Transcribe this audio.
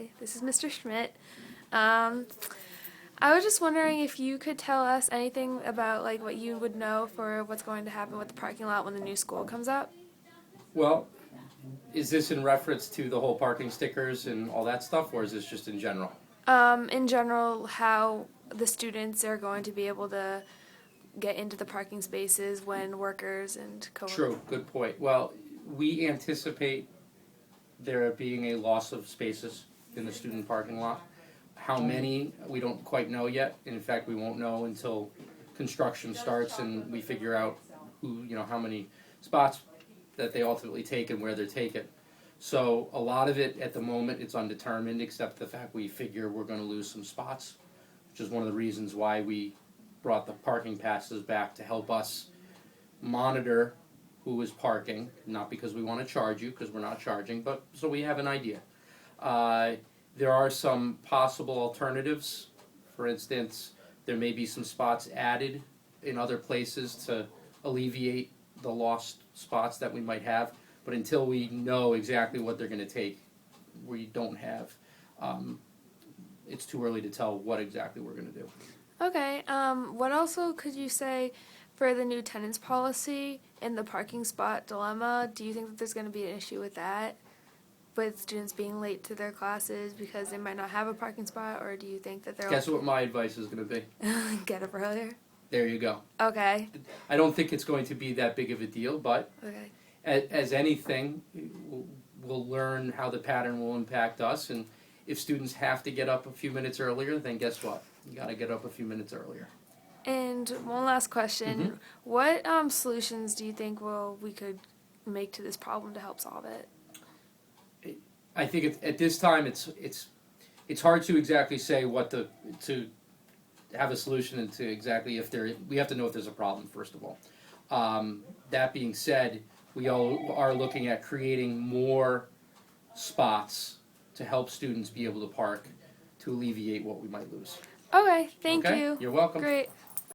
Hi, this is Mr. Schmidt. Um, I was just wondering if you could tell us anything about like what you would know for what's going to happen with the parking lot when the new school comes up. Well, is this in reference to the whole parking stickers and all that stuff, or is this just in general? In general, how the students are going to be able to get into the parking spaces when workers and coworkers. True, good point. Well, we anticipate there being a loss of spaces in the student parking lot. How many, we don't quite know yet. In fact, we won't know until construction starts and we figure out how many spots that they ultimately take and where they're taken. So a lot of it at the moment it's undetermined, except the fact we figure we're going to lose some spots, which is one of the reasons why we brought the parking passes back to help us monitor who is parking, not because we want to charge you, because we're not charging, but so we have an idea. There are some possible alternatives. For instance, there may be some spots added in other places to alleviate the lost spots that we might have, but until we know exactly what they're going to take, we don't have. It's too early to tell what exactly we're going to do. Okay. What also could you say for the new tenants policy and the parking spot dilemma? Do you think that there's going to be an issue with that? With students being late to their classes because they might not have a parking spot, or do you think that they're Guess what my advice is going to be? get up earlier? There you go. Okay. I don't think it's going to be that big of a deal, but Okay. as anything, we'll learn how the pattern will impact us. And if students have to get up a few minutes earlier, then guess what? You got to get up a few minutes earlier. And one last question: Mm-hmm. What solutions do you think we could make to this problem to help solve it? I think at this time it's hard to exactly say to have a solution and to exactly we have to know if there's a problem first of all. That being said, we all are looking at creating more spots to help students be able to park to alleviate what we might lose. Okay. Thank Okay? you. You're welcome. Great.